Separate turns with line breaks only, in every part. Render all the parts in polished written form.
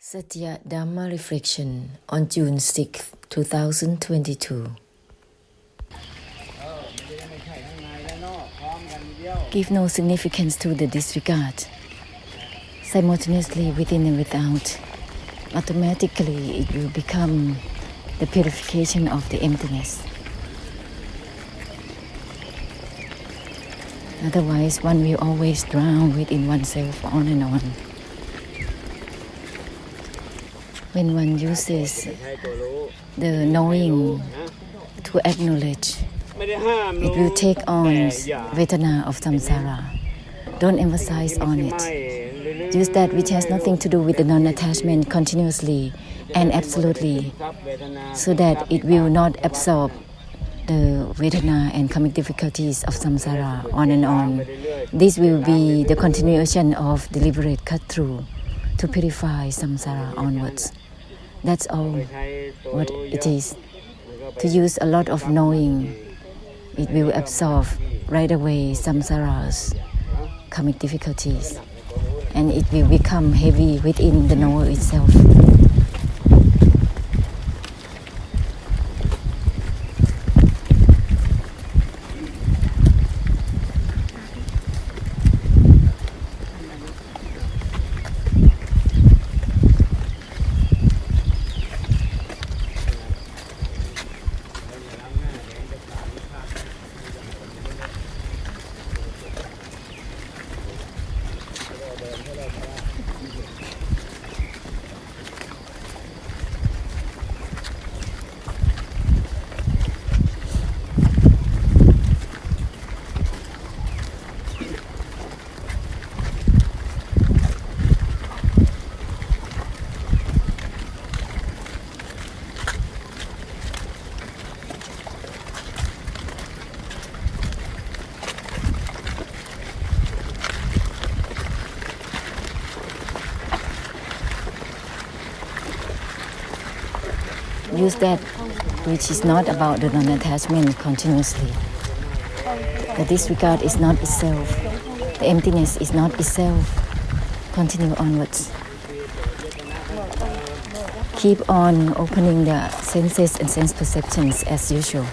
Satya Dharma Reflection on June 6, 2022. Give no significance to the disregard. Simultaneously within and without, automatically it will become the purification of the emptiness. Otherwise, one will always drown within oneself on and on. When one uses the knowing to acknowledge, it will take on Vedana of samsara. Don't emphasize on it. Use that which has nothing to do with the non-attachment continuously and absolutely, so that it will not absorb the Vedana and karmic difficulties of samsara on and on. This will be the continuation of deliberate cut-through to purify samsara onwards. That's all what it is. To use a lot of knowing, it will absorb right away samsara's karmic difficulties, and it will become heavy within the knower itself. Use that which is not about the non-attachment continuously. The disregard is not itself. The emptiness is not itself. Continue onwards. Keep on opening the senses and sense perceptions as usual.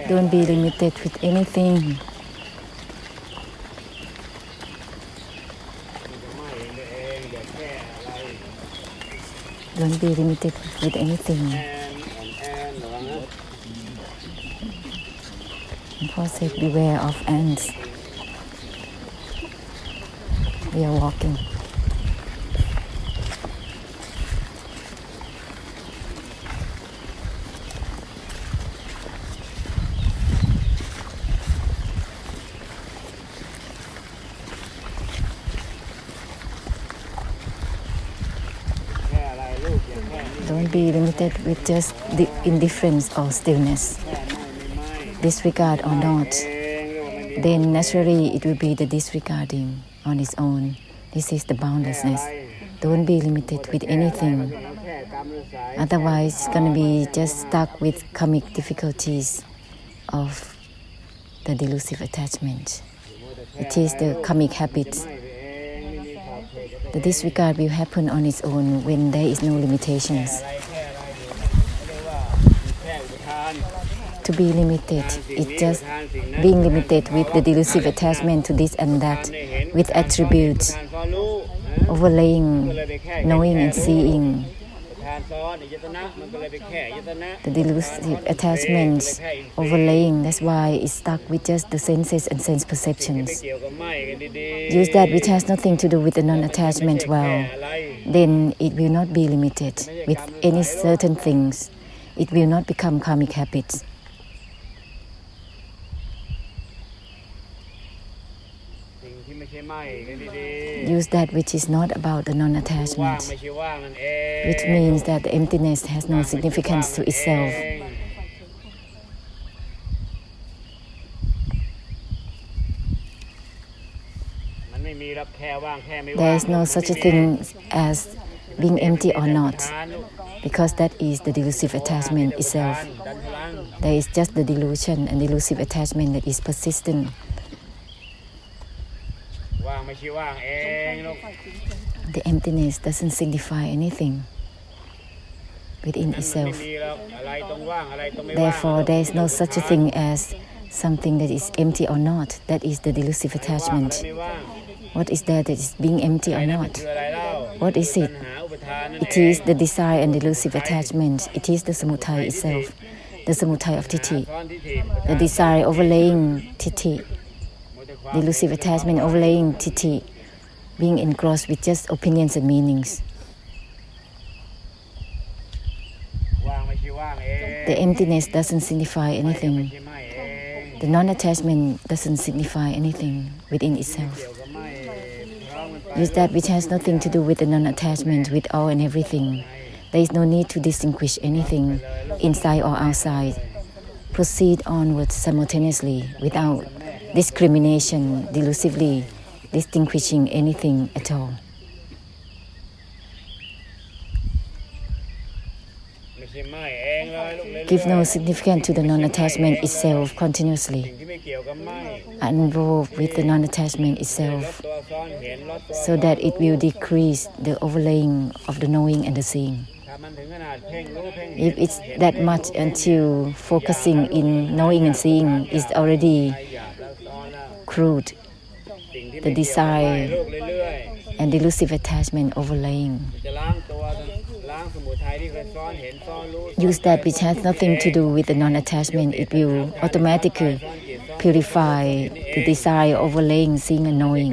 Don't be limited with anything. Don't be limited with anything. And for sake, beware of ants. We are walking. Don't be limited with just the indifference or stillness. Disregard or not, then naturally it will be the disregarding on its own. This is the boundlessness. Don't be limited with anything. Otherwise, it's going to be just stuck with karmic difficulties of the delusive attachment. It is the karmic habits The disregard will happen on its own when there is no limitations. To be limited, it's just being limited with the delusive attachment to this and that, with attributes, overlaying, knowing and seeing. The delusive attachments overlaying, that's why it's stuck with just the senses and sense perceptions. Use that which has nothing to do with the non-attachment well, then it will not be limited with any certain things. It will not become karmic habits. Use that which is not about the non-attachment, which means that the emptiness has no significance to itself. There is no such a thing as being empty or not, because that is the delusive attachment itself. There is just the delusion and delusive attachment that is persistent. The emptiness doesn't signify anything within itself. Therefore, there is no such a thing as something that is empty or not. That is the delusive attachment. What is there that is being empty or not? What is it? It is the desire and delusive attachment. It is the samudaya itself, the samudaya of Tithi. The desire overlaying Tithi, delusive attachment overlaying Tithi, being engrossed with just opinions and meanings. The emptiness doesn't signify anything. The non-attachment doesn't signify anything within itself. Use that which has nothing to do with the non-attachment, with all and everything. There is no need to distinguish anything, inside or outside. Proceed onwards simultaneously, without discrimination, delusively distinguishing anything at all. Give no significance to the non-attachment itself continuously. Involved with the non-attachment itself, so that it will decrease the overlaying of the knowing and the seeing. If it's that much until focusing in knowing and seeing is already crude, the desire and delusive attachment overlaying. Use that which has nothing to do with the non-attachment. It will automatically purify the desire overlaying seeing and knowing.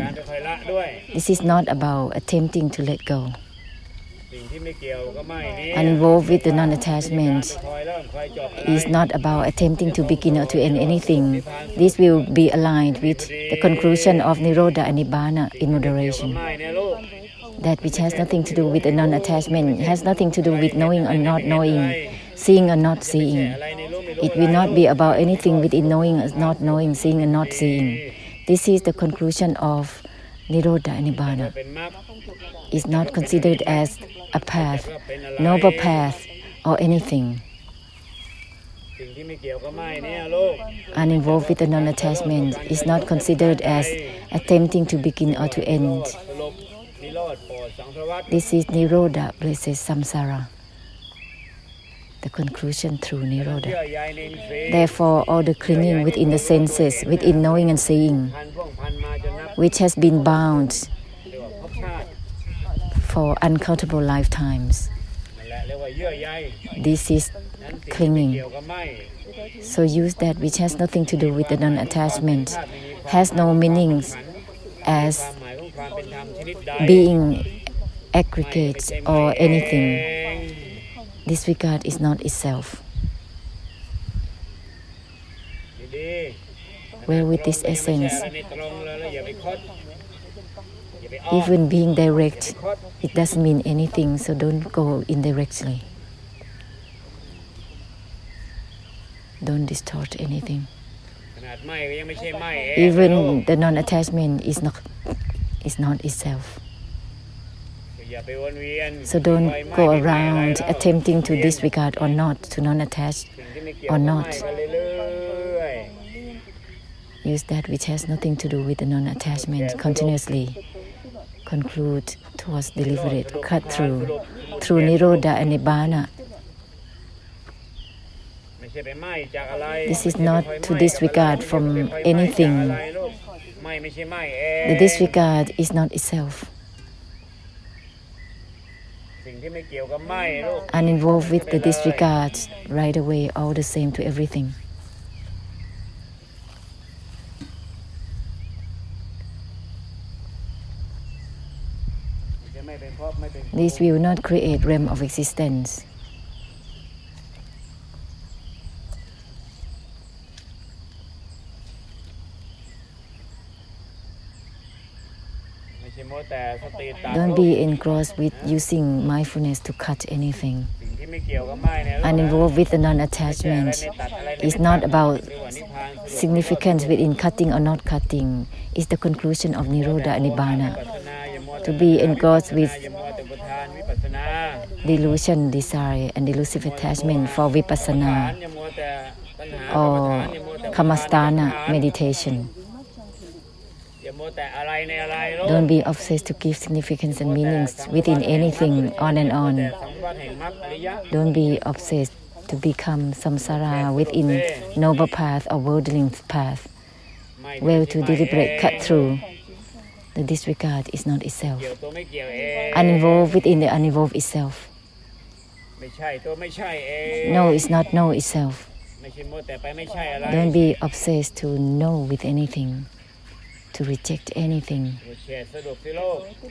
This is not about attempting to let go. Involved with the non-attachment is not about attempting to begin or to end anything. This will be aligned with the conclusion of Nirodha and Nibbana in moderation. That which has nothing to do with the non-attachment has nothing to do with knowing or not knowing, seeing or not seeing. It will not be about anything within knowing or not knowing, seeing or not seeing. This is the conclusion of Nirodha and Nibbana. It's not considered as a path, noble path, or anything. Uninvolved with the non-attachment is not considered as attempting to begin or to end. This is Nirodha versus Samsara, the conclusion through Nirodha. Therefore, all the clinging within the senses, within knowing and seeing, which has been bound for uncountable lifetimes, this is clinging. So use that which has nothing to do with the non-attachment, has no meanings as being aggregates or anything. Disregard is not itself. Where with this essence, even being direct, it doesn't mean anything, so don't go indirectly. Don't distort anything. Even the non-attachment is not itself. So don't go around attempting to disregard or not, to non-attach or not. Use that which has nothing to do with the non-attachment continuously. conclude towards deliberate cut through Nirodha and Nibbana. This is not to disregard from anything. The disregard is not itself. Uninvolved with the disregard, right away, all the same to everything. This will not create realm of existence. Don't be engrossed with using mindfulness to cut anything. Uninvolved with the non-attachment is not about significance within cutting or not cutting. It's the conclusion of Nirodha and Nibbana. To be engrossed with delusion, desire, and delusive attachment for vipassana or kamastana meditation. Don't be obsessed to give significance and meanings within anything, on and on. Don't be obsessed to become samsara within noble path or worldling path. Well, to deliberate cut through, the disregard is not itself. Uninvolved within the uninvolved itself. No is not no itself. Don't be obsessed to know with anything, to reject anything.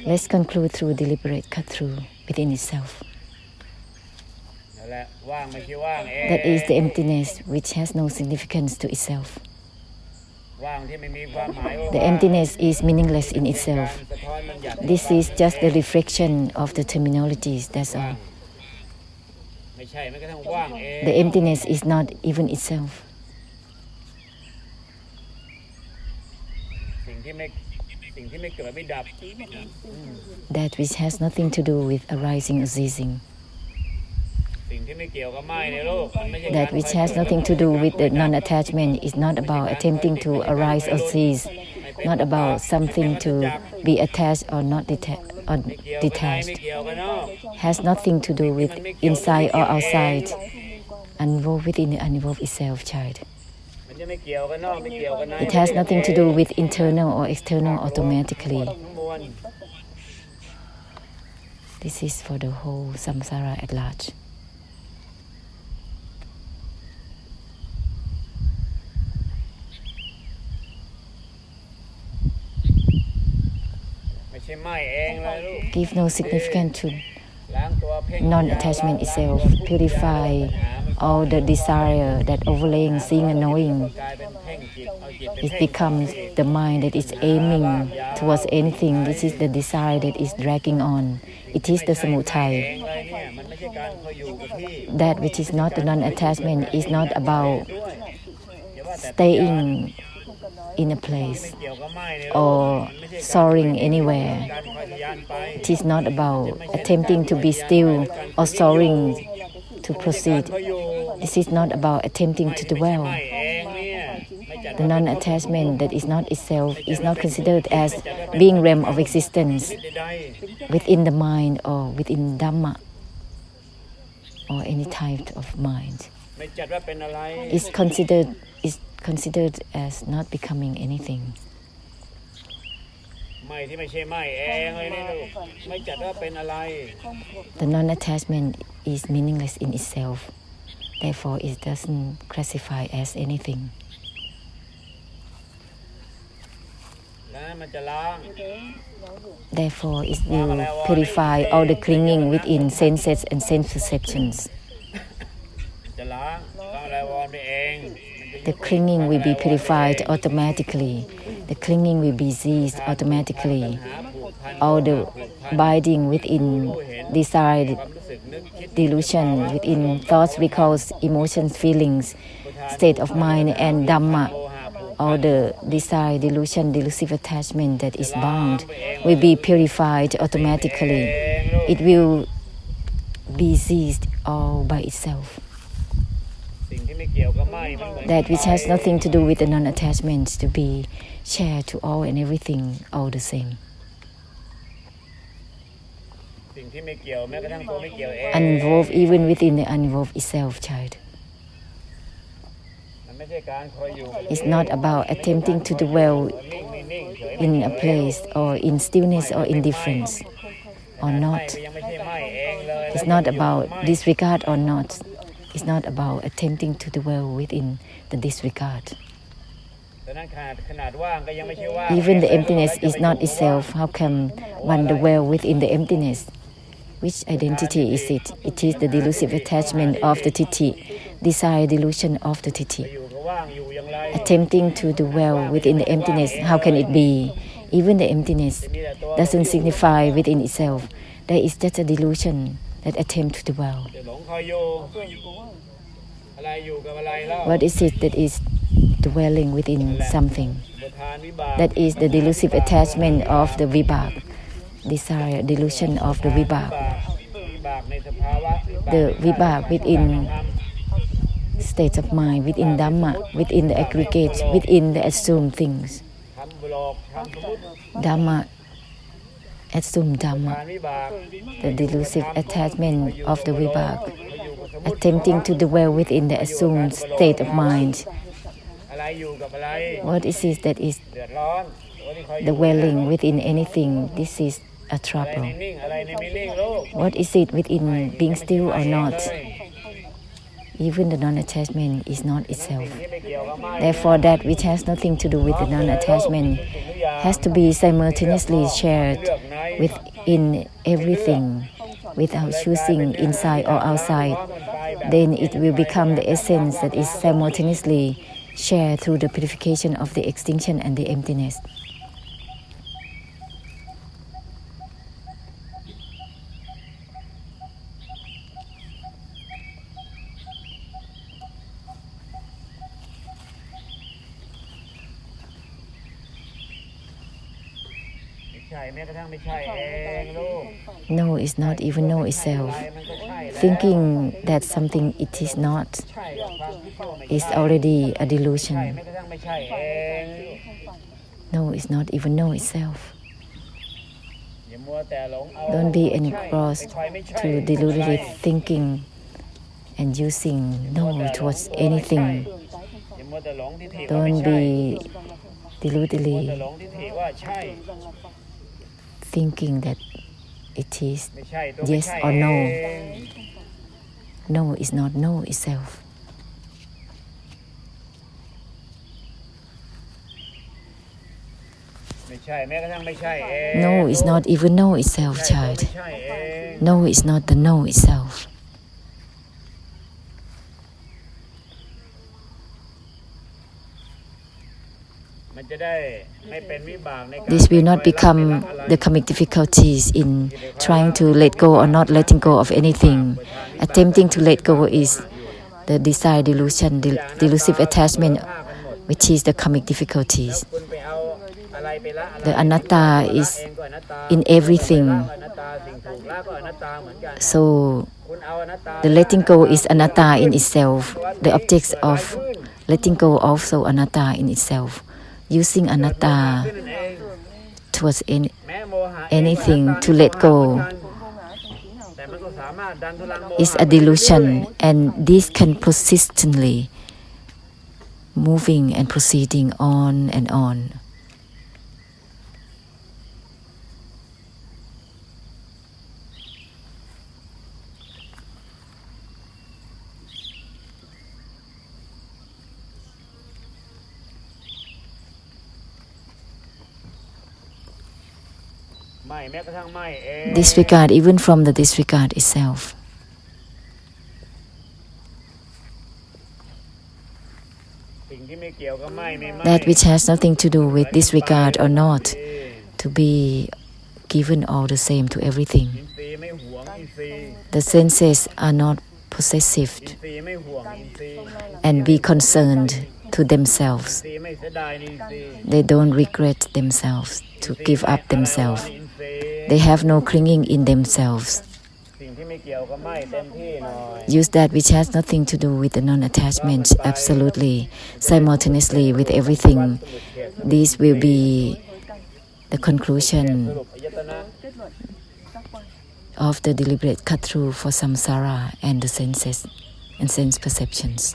Let's conclude through deliberate cut through within itself. That is the emptiness which has no significance to itself. The emptiness is meaningless in itself. This is just the reflection of the terminologies, that's all. The emptiness is not even itself. That which has nothing to do with arising or ceasing. That which has nothing to do with the non-attachment is not about attempting to arise or cease, not about something to be attached or not detached. Has nothing to do with inside or outside, involved within the uninvolved itself, child. It has nothing to do with internal or external automatically. This is for the whole samsara at large. Give no significance to non-attachment itself. Purify all the desire that overlaying seeing and knowing. It becomes the mind that is aiming towards anything. This is the desire that is dragging on. It is the samudaya. That which is not the non-attachment is not about staying in a place or soaring anywhere. It is not about attempting to be still or soaring to proceed. This is not about attempting to dwell. The non-attachment that is not itself is not considered as being realm of existence within the mind or within Dharma or any type of mind. It's considered as not becoming anything. The non-attachment is meaningless in itself. Therefore, it doesn't classify as anything. Therefore, it will purify all the clinging within senses and sense perceptions. The clinging will be purified automatically. The clinging will be ceased automatically. All the binding within desire, delusion, within thoughts, recalls, emotions, feelings, state of mind, and Dhamma, all the desire, delusion, delusive attachment that is bound will be purified automatically. It will be ceased all by itself. That which has nothing to do with the non-attachment to be shared to all and everything, all the same. Uninvolved even within the uninvolved itself, child. It's not about attempting to dwell in a place or in stillness or indifference or not. It's not about disregard or not. It's not about attempting to dwell within the disregard. Even the emptiness is not itself. How can one dwell within the emptiness? Which identity is it? It is the delusive attachment of the Tithi, desire delusion of the Tithi. Attempting to dwell within the emptiness, how can it be? Even the emptiness doesn't signify within itself. There is just a delusion that attempts to dwell. What is it that is dwelling within something? That is the delusive attachment of the vibhak, desire, delusion of the vibhak. The vibhak within state of mind, within Dharma, within the aggregate, within the assumed things. Dharma, assumed Dharma, the delusive attachment of the vibhak, attempting to dwell within the assumed state of mind. What is it that is dwelling within anything? This is a trouble. What is it within being still or not? Even the non-attachment is not itself. Therefore, that which has nothing to do with the non-attachment has to be simultaneously shared within everything without choosing inside or outside. Then it will become the essence that is simultaneously shared through the purification of the extinction and the emptiness. No is not even know itself. Thinking that something it is not is already a delusion. No is not even know itself. Don't be engrossed to deludedly thinking and using no towards anything. Don't be deludedly thinking that it is yes or no. No is not no itself. No is not even no itself, child. No is not the no itself. This will not become the karmic difficulties in trying to let go or not letting go of anything. Attempting to let go is the desire delusion, delusive attachment, which is the karmic difficulties. The anatta is in everything. So the letting go is anatta in itself. The objects of letting go also anatta in itself. Using anatta towards anything to let go is a delusion, and this can persistently moving and proceeding on and on. Disregard even from the disregard itself. That which has nothing to do with disregard or not, to be given all the same to everything. The senses are not possessive and be concerned to themselves. They don't regret themselves to give up themselves. They have no clinging in themselves. Use that which has nothing to do with the non-attachment absolutely, simultaneously with everything. This will be the conclusion of the deliberate cut through for samsara and the senses and sense perceptions.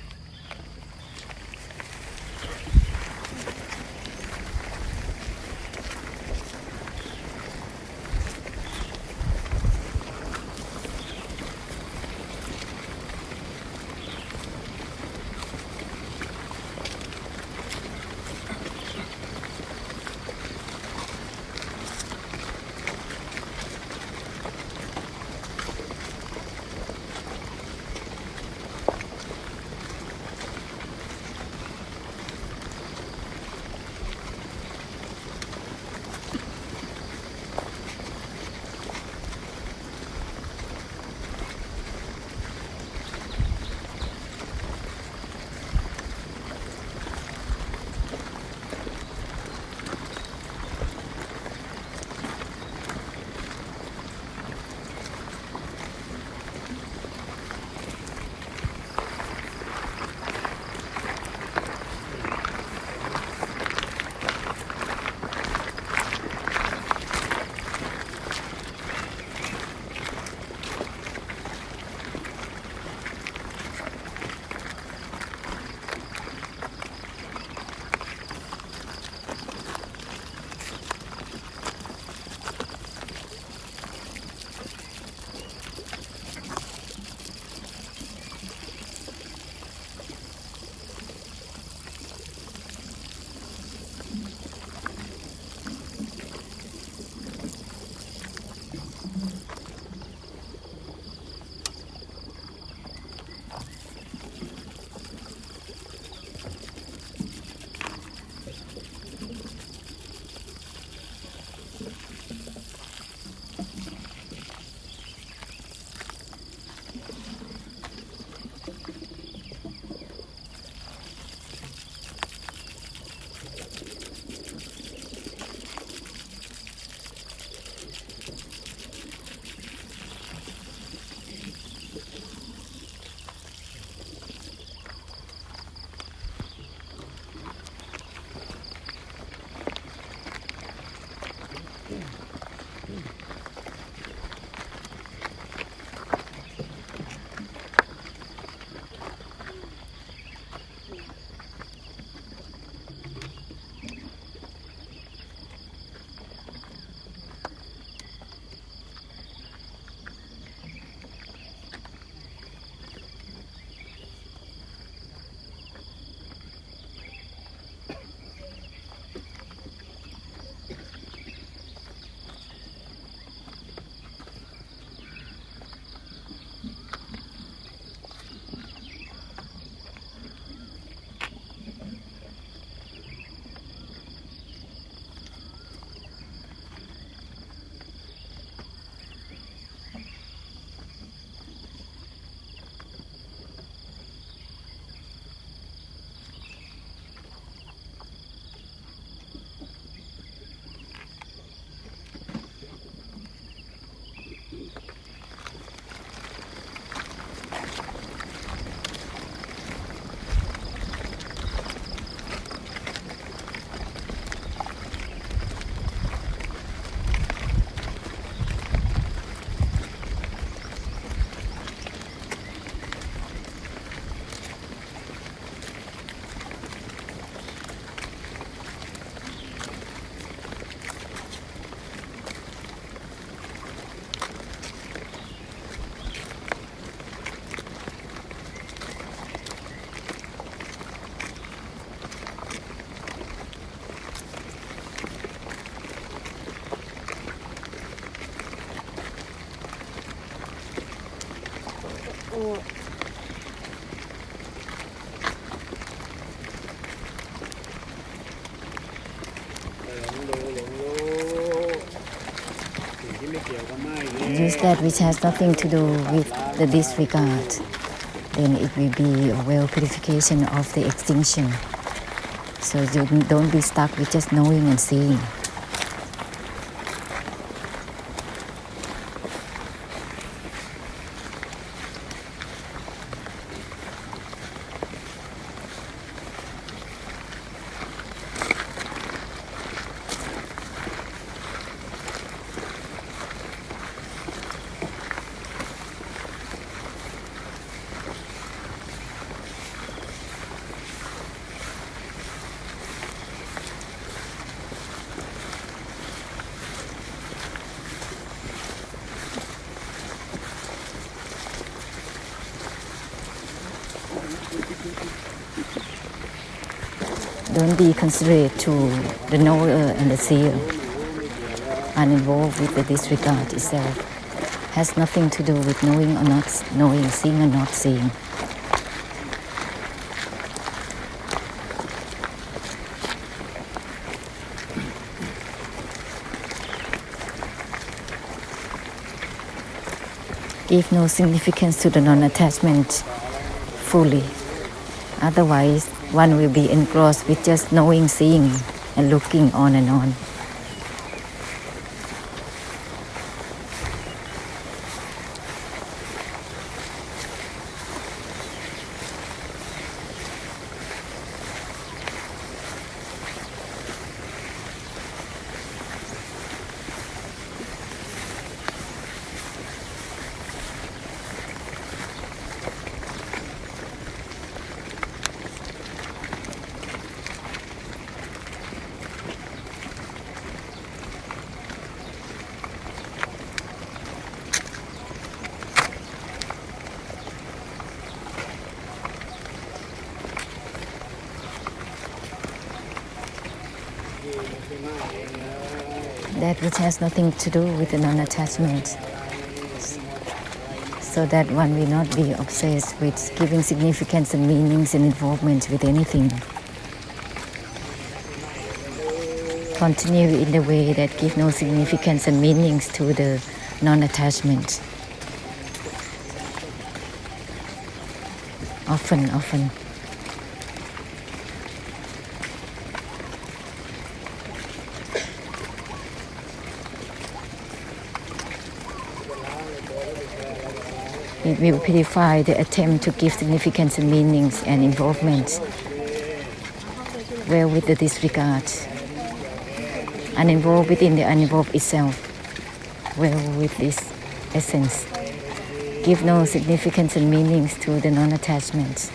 Use that which has nothing to do with the disregard, then it will be a well purification of the extinction. So you don't be stuck with just knowing and seeing. Don't be considerate to the knower and the seer. Uninvolved with the disregard itself. Has nothing to do with knowing or not knowing, seeing or not seeing. Give no significance to the non-attachment fully. Otherwise, one will be engrossed with just knowing, seeing, and looking on and on. That which has nothing to do with the non-attachment, so that one will not be obsessed with giving significance and meanings and involvement with anything. Continue in the way that give no significance and meanings to the non-attachment. Often. It will purify the attempt to give significance and meanings and involvement, well with the disregard, uninvolved within the uninvolved itself, well with this essence. Give no significance and meanings to the non-attachment.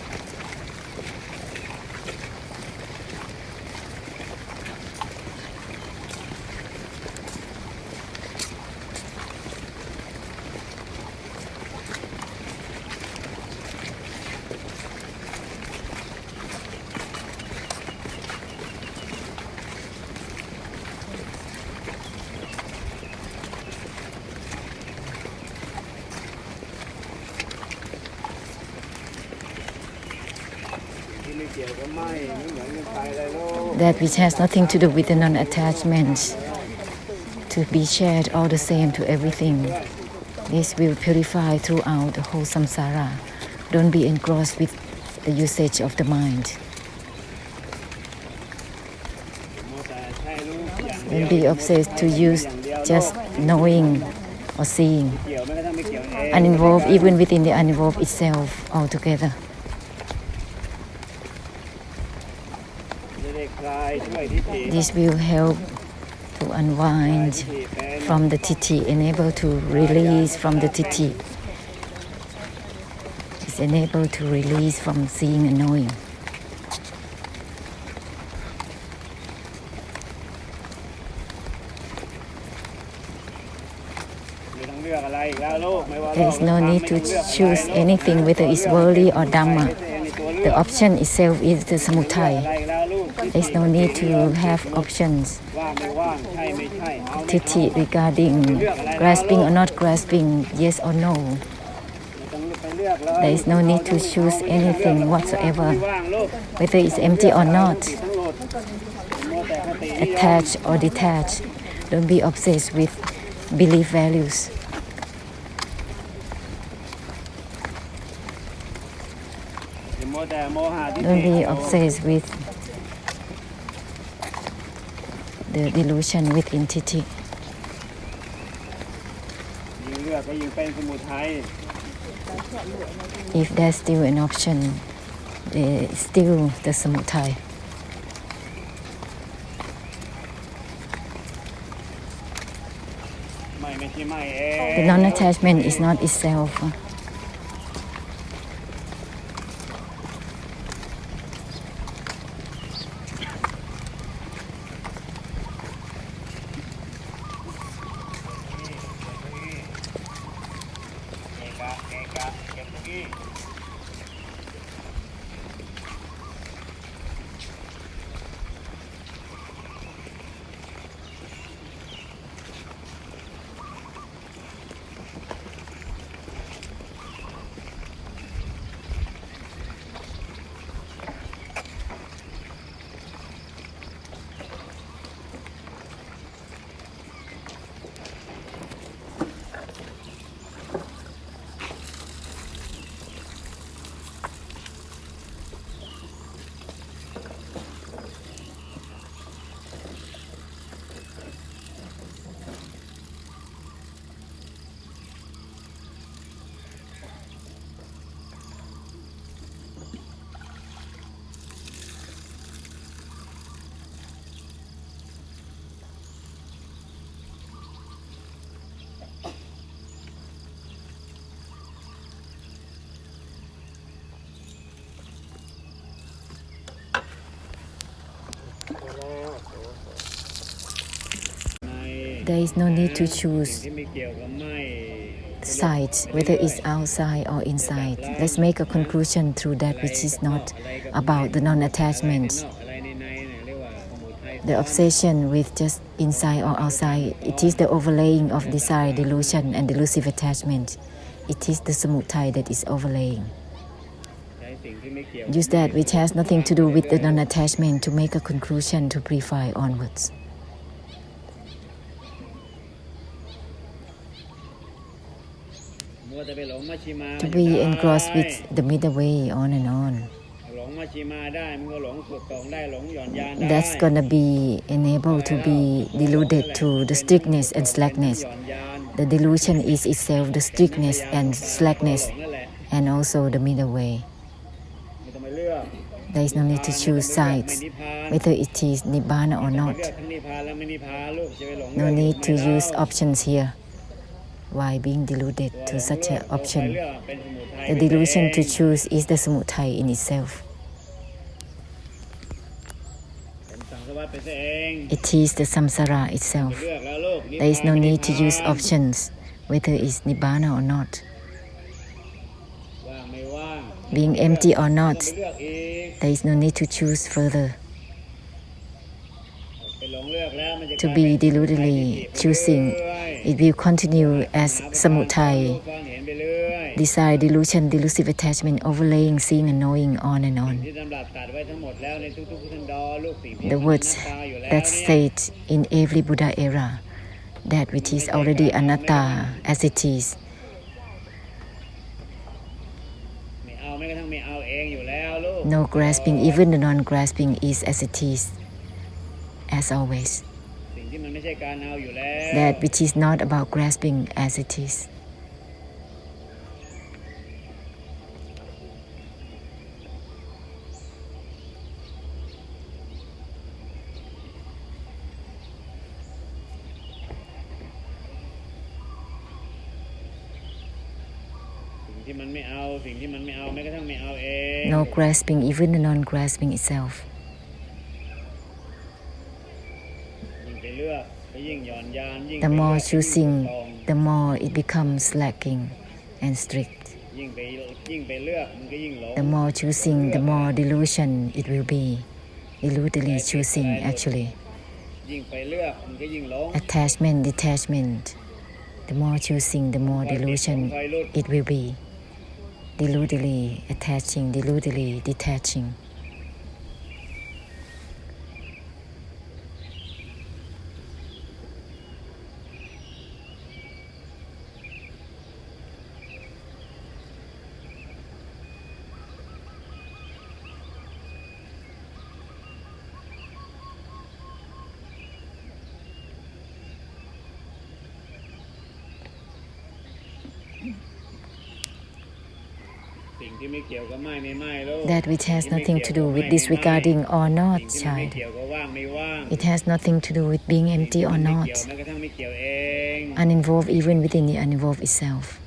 That which has nothing to do with the non-attachment, to be shared all the same to everything. This will purify throughout the whole samsara. Don't be engrossed with the usage of the mind. Don't be obsessed to use just knowing or seeing. Uninvolved even within the uninvolved itself altogether. This will help to unwind from the titi, enable to release from the titi. It's enabled to release from seeing and knowing. There is no need to choose anything, whether it's worldly or Dharma. The option itself is the samudaya. There is no need to have options. Titi regarding grasping or not grasping, yes or no. There is no need to choose anything whatsoever, whether it's empty or not, attached or detached. Don't be obsessed with belief values. Don't be obsessed with the delusion within titi. If there's still an option, there is still the samudaya. The non-attachment is not itself. There is no need to choose sides, whether it's outside or inside. Let's make a conclusion through that which is not about the non-attachment. The obsession with just inside or outside, it is the overlaying of desire, delusion, and delusive attachment. It is the samudaya that is overlaying. Use that which has nothing to do with the non-attachment to make a conclusion to purify onwards. To be engrossed with the middle way on and on. That's gonna be enabled to be deluded to the strictness and slackness. The delusion is itself the strictness and slackness, and also the middle way. There is no need to choose sides, whether it is Nibbana or not. No need to use options here. Why being deluded to such an option? The delusion to choose is the samudaya in itself. It is the samsara itself. There is no need to use options, whether it's Nibbana or not. Being empty or not, there is no need to choose further. To be deludedly choosing, it will continue as samudaya, desire, delusion, delusive attachment, overlaying, seeing and knowing, on and on. The words that state in every Buddha era, that which is already anatta as it is. No grasping, even the non-grasping is as it is, as always. That which is not about grasping as it is. No grasping, even the non-grasping itself. The more choosing, the more it becomes slacking and strict. The more choosing, the more delusion it will be. Deludedly choosing, actually. Attachment, detachment. The more choosing, the more delusion it will be. Deludedly attaching, deludedly detaching. That which has nothing to do with disregarding or not, child. It has nothing to do with being empty or not. Uninvolved even within the uninvolved itself.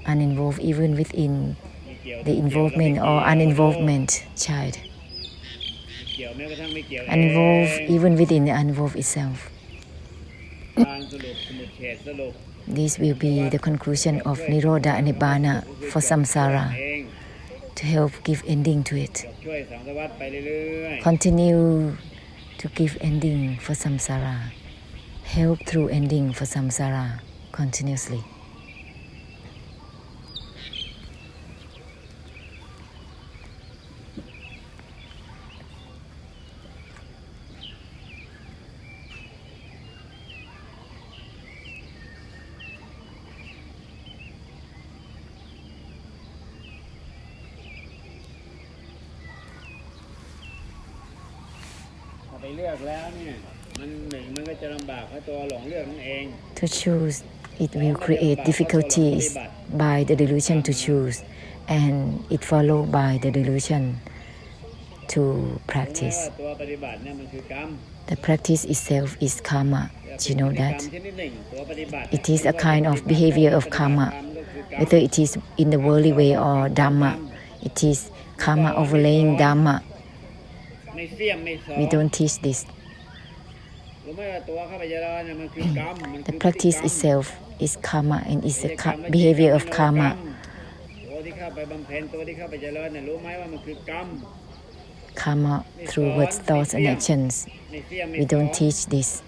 Uninvolved even within the involvement or uninvolvement, child. Uninvolved even within the uninvolved itself. This will be the conclusion of Nirodha and Nibbana for samsara, to help give ending to it. Continue to give ending for samsara. Help through ending for samsara continuously. To choose, it will create difficulties by the delusion to choose, and it followed by the delusion to practice. The practice itself is karma. Do you know that? It is a kind of behavior of karma, whether it is in the worldly way or Dharma. It is karma overlaying Dharma. We don't teach this. The practice itself is karma and is the behavior of karma. Karma through words, thoughts, and actions. We don't teach this.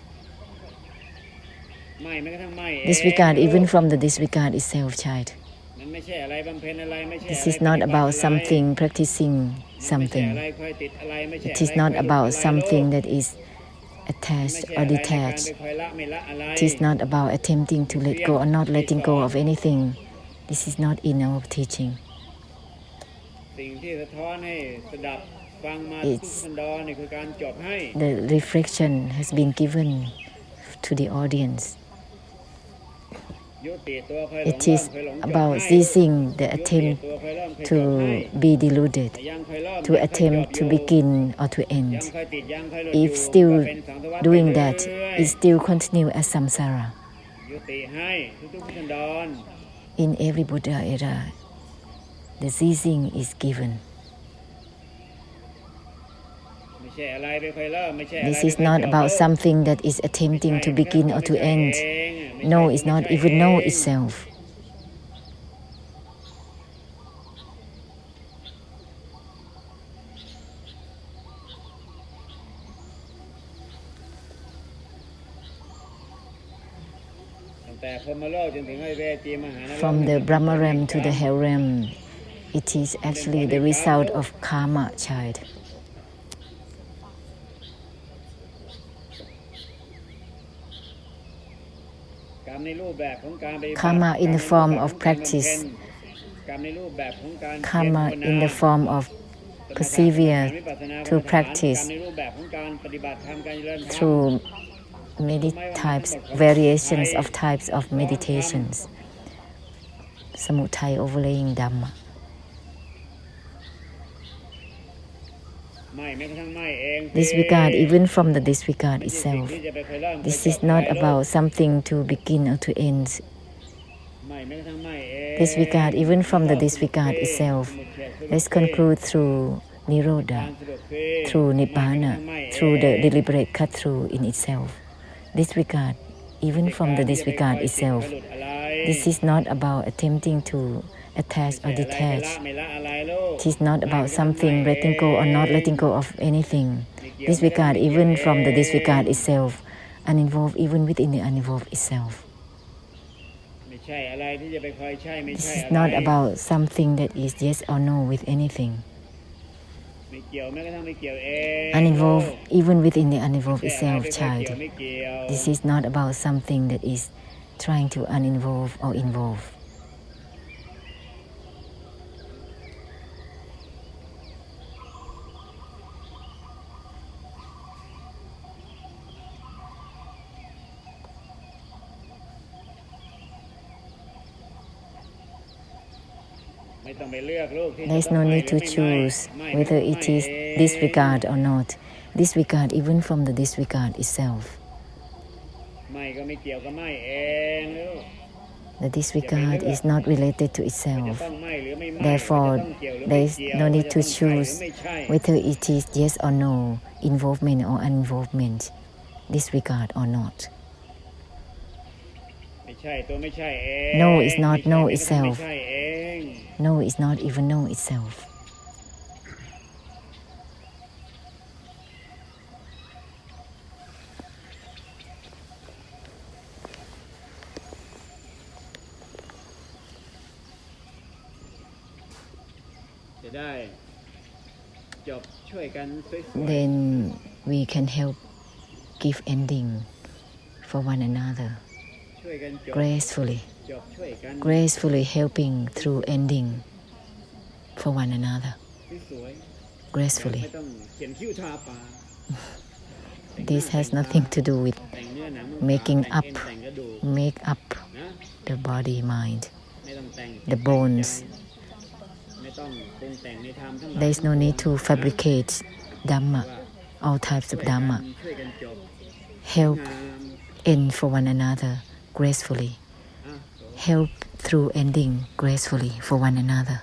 Disregard even from the disregard itself, child. This is not about something practicing something. It is not about something that is attached or detached. It is not about attempting to let go or not letting go of anything. This is not in our teaching. The reflection has been given to the audience. It is about ceasing the attempt to be deluded, to attempt to begin or to end. If still doing that, it still continue as samsara. In every Buddha era, the ceasing is given. This is not about something that is attempting to begin or to end. No is not even no itself. From the Brahma realm to the hell realm, it is actually the result of karma, child. Karma in the form of practice, karma in the form of persevere to practice through many types, variations of types of meditations. Samudaya overlaying Dharma. Disregard even from the disregard itself. This is not about something to begin or to end. Disregard even from the disregard itself. Let's conclude through Nirodha, through Nibba, through the deliberate cut-through in itself. Disregard even from the disregard itself. This is not about attempting to attach or detach. It is not about something letting go or not letting go of anything. Disregard even from the disregard itself, uninvolved even within the uninvolved itself. This is not about something that is yes or no with anything. Uninvolved even within the uninvolved itself, child. This is not about something that is trying to uninvolve or involve. There is no need to choose whether it is disregard or not. Disregard even from the disregard itself. The disregard is not related to itself. Therefore, there is no need to choose whether it is yes or no, involvement or uninvolvement, disregard or not. No is not no itself. No is not even no itself. Then we can help give ending for one another gracefully helping through ending for one another gracefully. This has nothing to do with make up the body, mind, the bones. There is no need to fabricate Dharma, all types of Dharma. Help end for one another gracefully. Help through ending gracefully for one another.